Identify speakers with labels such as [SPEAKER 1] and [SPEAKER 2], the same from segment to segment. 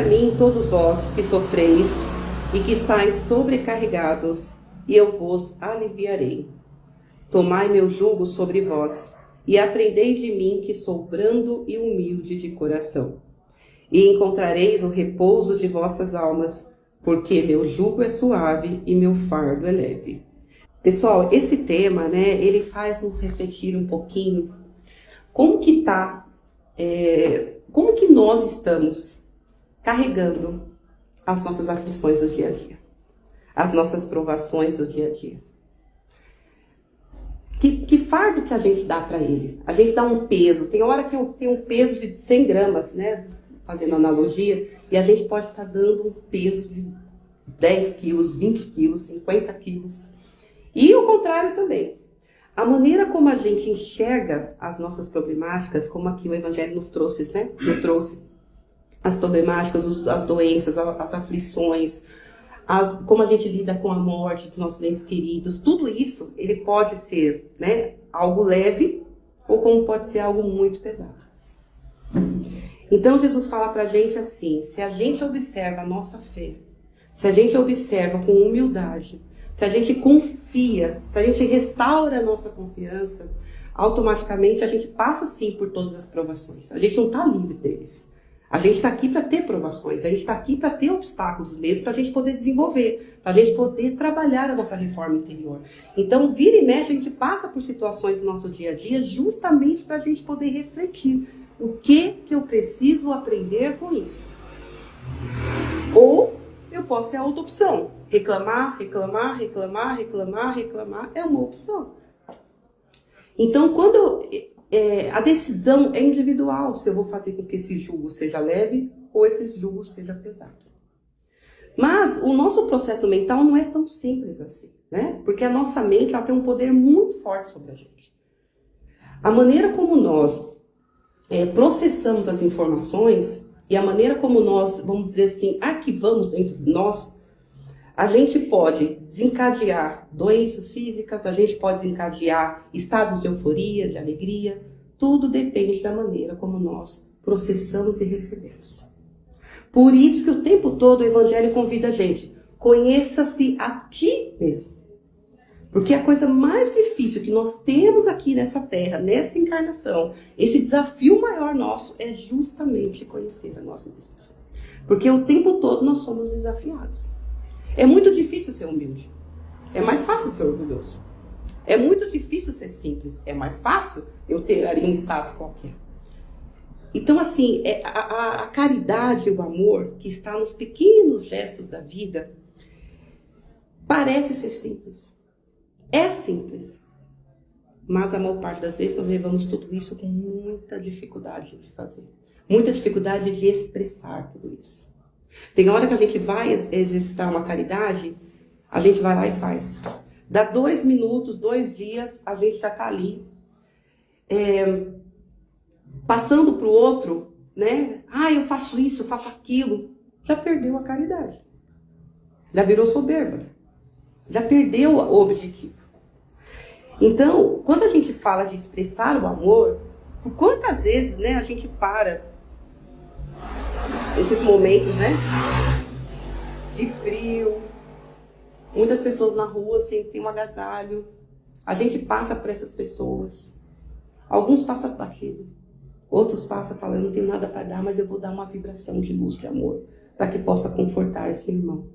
[SPEAKER 1] a mim, todos vós que sofreis e que estáis sobrecarregados, e eu vos aliviarei. Tomai meu jugo sobre vós, e aprendei de mim, que sou brando e humilde de coração. E encontrareis o repouso de vossas almas, porque meu jugo é suave e meu fardo é leve. Pessoal, esse tema, ele faz nos refletir um pouquinho como que nós estamos carregando as nossas aflições do dia a dia, as nossas provações do dia a dia. Que fardo que a gente dá para ele? A gente dá um peso. Tem hora que eu tenho um peso de 100 gramas, fazendo analogia, e a gente pode estar dando um peso de 10 quilos, 20 quilos, 50 quilos. E o contrário também. A maneira como a gente enxerga as nossas problemáticas, como aqui o Evangelho nos trouxe, nos trouxe as problemáticas, as doenças, as aflições, como a gente lida com a morte dos nossos entes queridos, tudo isso, ele pode ser algo leve ou como pode ser algo muito pesado. Então Jesus fala pra gente assim, se a gente observa a nossa fé, se a gente observa com humildade, se a gente confia, se a gente restaura a nossa confiança, automaticamente a gente passa sim por todas as provações. A gente não está livre deles. A gente está aqui para ter provações, a gente está aqui para ter obstáculos mesmo, para a gente poder desenvolver, para a gente poder trabalhar a nossa reforma interior. Então, vira e mexe, a gente passa por situações no nosso dia a dia justamente para a gente poder refletir o que eu preciso aprender com isso. Ou eu posso ter a outra opção, reclamar é uma opção. Então, quando a decisão é individual, se eu vou fazer com que esse jugo seja leve ou esse jugo seja pesado. Mas o nosso processo mental não é tão simples assim, Porque a nossa mente ela tem um poder muito forte sobre a gente. A maneira como nós processamos as informações e a maneira como nós, vamos dizer assim, arquivamos dentro de nós, a gente pode desencadear doenças físicas, a gente pode desencadear estados de euforia, de alegria. Tudo depende da maneira como nós processamos e recebemos. Por isso que o tempo todo o Evangelho convida a gente, conheça-se a ti mesmo. Porque a coisa mais difícil que nós temos aqui nessa terra, nesta encarnação, esse desafio maior nosso é justamente conhecer a nós mesmos. Porque o tempo todo nós somos desafiados. É muito difícil ser humilde. É mais fácil ser orgulhoso. É muito difícil ser simples. É mais fácil eu ter ali um status qualquer. Então, assim, a caridade e o amor que está nos pequenos gestos da vida parece ser simples. É simples. Mas a maior parte das vezes nós levamos tudo isso com muita dificuldade de fazer. Muita dificuldade de expressar tudo isso. Tem hora que a gente vai exercitar uma caridade, a gente vai lá e faz. Dá 2 minutos, 2 dias, a gente já está ali. Passando para o outro, eu faço isso, eu faço aquilo. Já perdeu a caridade. Já virou soberba. Já perdeu o objetivo. Então, quando a gente fala de expressar o amor, por quantas vezes a gente para esses momentos, de frio, muitas pessoas na rua sempre tem um agasalho, a gente passa por essas pessoas, alguns passam batido, outros passam falando, eu não tenho nada para dar, mas eu vou dar uma vibração de luz, de amor, para que possa confortar esse irmão.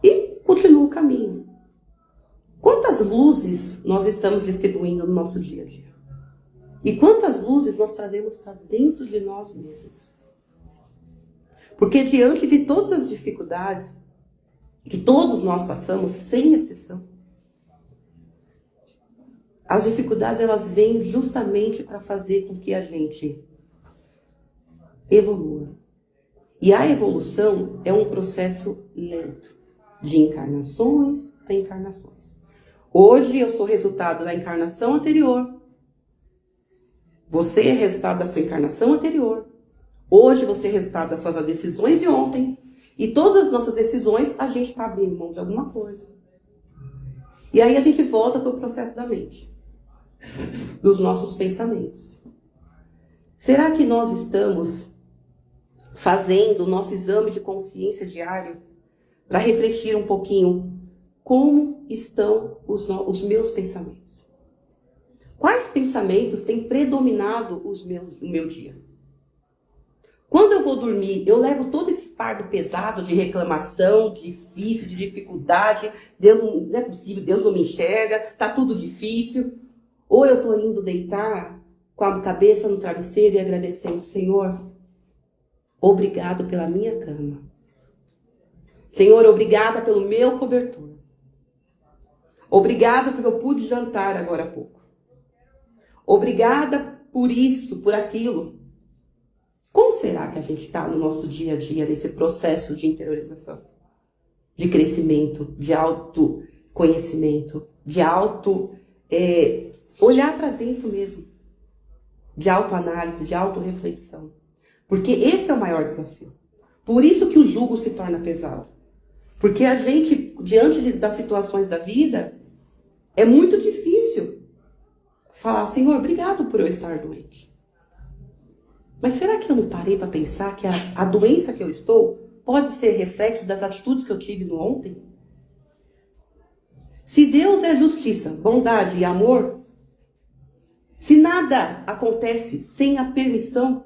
[SPEAKER 1] E continua o caminho. Quantas luzes nós estamos distribuindo no nosso dia a dia? E quantas luzes nós trazemos para dentro de nós mesmos? Porque diante de todas as dificuldades que todos nós passamos, sem exceção, as dificuldades elas vêm justamente para fazer com que a gente evolua. E a evolução é um processo lento, de encarnações a encarnações. Hoje eu sou resultado da encarnação anterior. Você é resultado da sua encarnação anterior. Hoje você é resultado das suas decisões de ontem. E todas as nossas decisões, a gente está abrindo mão de alguma coisa. E aí a gente volta para o processo da mente. Dos nossos pensamentos. Será que nós estamos fazendo o nosso exame de consciência diário para refletir um pouquinho como estão os meus pensamentos. Quais pensamentos têm predominado o meu dia? Quando eu vou dormir, eu levo todo esse fardo pesado de reclamação, de difícil, de dificuldade. Deus não é possível, Deus não me enxerga, tá tudo difícil. Ou eu estou indo deitar com a cabeça no travesseiro e agradecendo, Senhor, obrigado pela minha cama. Senhor, obrigada pelo meu cobertor. Obrigado porque eu pude jantar agora há pouco. Obrigada por isso, por aquilo. Como será que a gente está no nosso dia a dia, nesse processo de interiorização? De crescimento, de autoconhecimento, de olhar para dentro mesmo. De autoanálise, de autorreflexão. Porque esse é o maior desafio. Por isso que o jugo se torna pesado. Porque a gente, diante das situações da vida, é muito difícil falar, Senhor, obrigado por eu estar doente. Mas será que eu não parei para pensar que a doença que eu estou pode ser reflexo das atitudes que eu tive no ontem? Se Deus é justiça, bondade e amor, se nada acontece sem a permissão,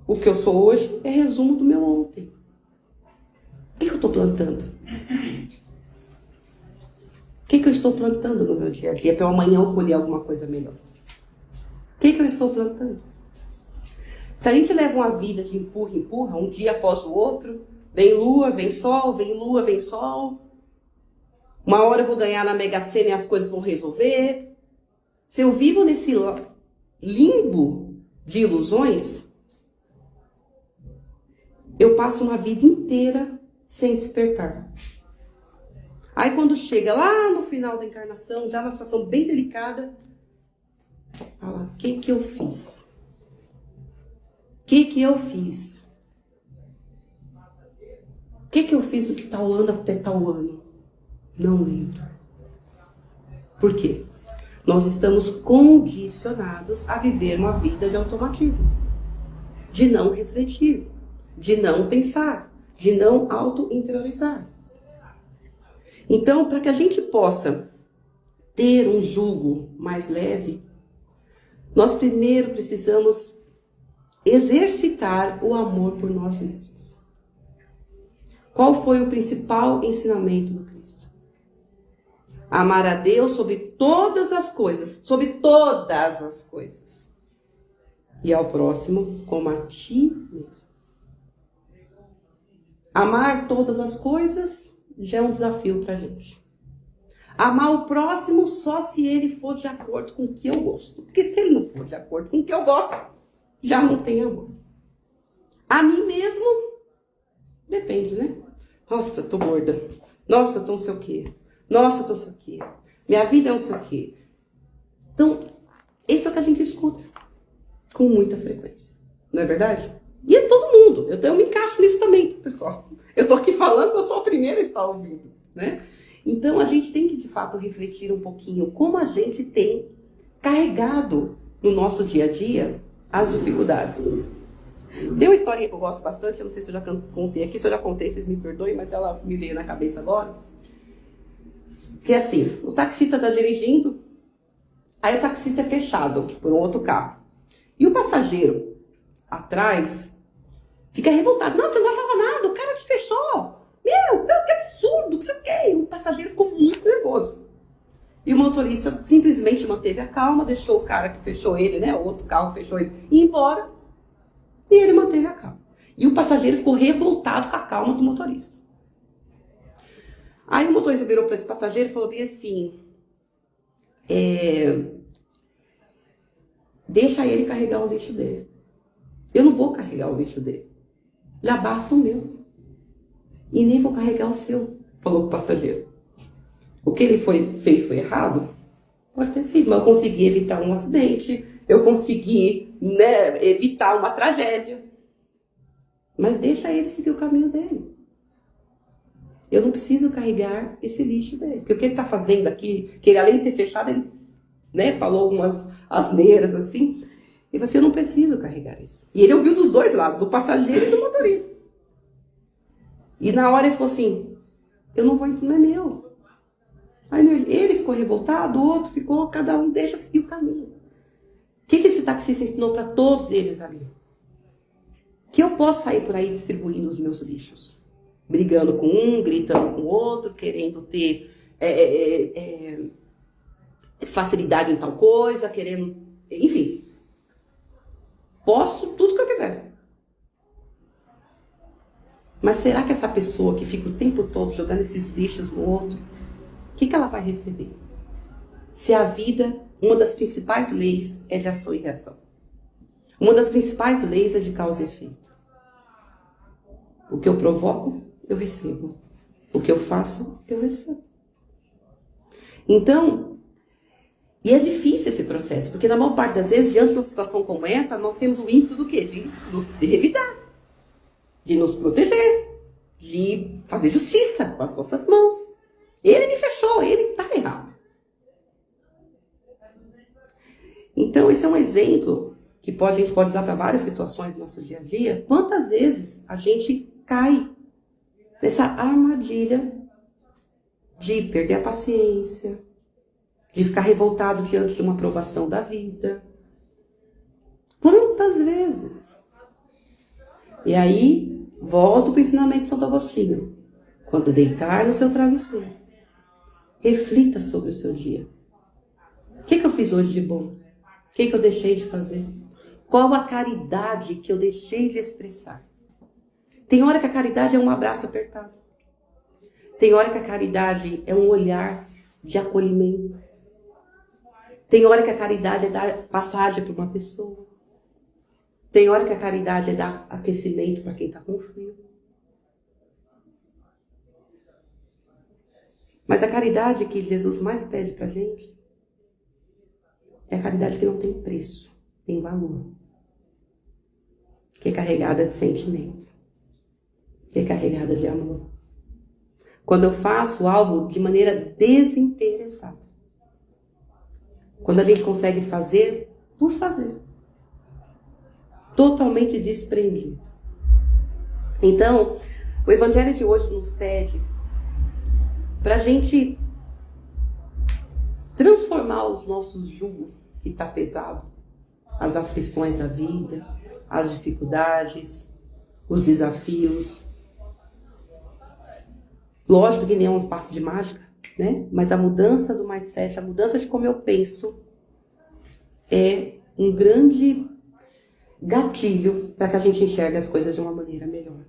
[SPEAKER 1] o que eu sou hoje é resumo do meu ontem. O que eu estou plantando? O que eu estou plantando no meu dia a dia para amanhã eu colher alguma coisa melhor? O que eu estou plantando? Se a gente leva uma vida de empurra, um dia após o outro, vem lua, vem sol, vem lua, vem sol. Uma hora eu vou ganhar na Mega Sena e as coisas vão resolver. Se eu vivo nesse limbo de ilusões, eu passo uma vida inteira sem despertar. Aí quando chega lá no final da encarnação, já numa situação bem delicada, fala, o que eu fiz? O que eu fiz? O que eu fiz de tal ano até tal ano? Não lembro. Por quê? Nós estamos condicionados a viver uma vida de automatismo. De não refletir. De não pensar. De não auto-interiorizar. Então, para que a gente possa ter um jugo mais leve, nós primeiro precisamos exercitar o amor por nós mesmos. Qual foi o principal ensinamento do Cristo? Amar a Deus sobre todas as coisas, e ao próximo como a ti mesmo. Amar todas as coisas já é um desafio para a gente. Amar o próximo só se ele for de acordo com o que eu gosto. Porque se ele não for de acordo com o que eu gosto, já não tem amor. A mim mesmo, depende, né? Nossa, eu tô gorda. Nossa, eu tô não sei o quê. Nossa, eu tô não sei o quê. Minha vida é não sei o quê. Então, esse é o que a gente escuta com muita frequência. Não é verdade? E é todo mundo. Eu me encaixo nisso também, pessoal. Eu tô aqui falando, eu sou a primeira a estar ouvindo, né? Então, a gente tem que, de fato, refletir um pouquinho como a gente tem carregado no nosso dia a dia as dificuldades. Tem uma historinha que eu gosto bastante, eu não sei se eu já contei aqui, se eu já contei, vocês me perdoem, mas ela me veio na cabeça agora. Que é assim, o taxista está dirigindo, aí o taxista é fechado por um outro carro. E o passageiro, atrás, fica revoltado. Nossa, você não achava nada, o cara te fechou. Meu, que absurdo, que você quer? O passageiro ficou muito nervoso. E o motorista simplesmente manteve a calma, deixou o cara que fechou ele, né? O outro carro fechou ele, ir embora. E ele manteve a calma. E o passageiro ficou revoltado com a calma do motorista. Aí o motorista virou para esse passageiro e falou bem assim, deixa ele carregar o lixo dele. Eu não vou carregar o lixo dele. Já basta o meu. E nem vou carregar o seu, falou o passageiro. O que ele fez foi errado? Pode ter sido, mas eu consegui evitar um acidente, eu consegui, né, evitar uma tragédia. Mas deixa ele seguir o caminho dele. Eu não preciso carregar esse lixo dele. Porque o que ele está fazendo aqui, que ele além de ter fechado, ele, né, falou algumas asneiras assim. E você não precisa carregar isso. E ele ouviu dos dois lados, do passageiro e do motorista. E na hora ele falou assim, eu não vou, não é meu. Aí ele ficou revoltado, o outro ficou, cada um deixa seguir o caminho. O que esse taxista ensinou para todos eles ali? Que eu posso sair por aí distribuindo os meus lixos. Brigando com um, gritando com o outro, querendo ter facilidade em tal coisa, querendo... Enfim. Posso tudo que eu quiser. Mas será que essa pessoa que fica o tempo todo jogando esses lixos no outro, o que ela vai receber? Se a vida, uma das principais leis é de ação e reação. Uma das principais leis é de causa e efeito. O que eu provoco, eu recebo. O que eu faço, eu recebo. Então, e é difícil esse processo, porque na maior parte das vezes, diante de uma situação como essa, nós temos o ímpeto do quê? De revidar, de nos proteger, de fazer justiça com as nossas mãos. Ele me fechou, ele está errado. Então, esse é um exemplo que a gente pode usar para várias situações do nosso dia a dia. Quantas vezes a gente cai nessa armadilha de perder a paciência, de ficar revoltado diante de uma provação da vida. Quantas vezes? E aí, volto com o ensinamento de Santo Agostinho. Quando deitar no seu travesseiro, reflita sobre o seu dia. O que eu fiz hoje de bom? O que eu deixei de fazer? Qual a caridade que eu deixei de expressar? Tem hora que a caridade é um abraço apertado. Tem hora que a caridade é um olhar de acolhimento. Tem hora que a caridade é dar passagem para uma pessoa. Tem hora que a caridade é dar aquecimento para quem está com frio. Mas a caridade que Jesus mais pede para a gente é a caridade que não tem preço, tem valor. Que é carregada de sentimento. Que é carregada de amor. Quando eu faço algo de maneira desinteressada. Quando a gente consegue fazer por fazer. Totalmente desprendido. Então, o Evangelho de hoje nos pede para a gente transformar os nossos jugos que está pesado, as aflições da vida, as dificuldades, os desafios. Lógico que nem é um passe de mágica, né? Mas a mudança do mindset, a mudança de como eu penso é um grande gatilho para que a gente enxergue as coisas de uma maneira melhor.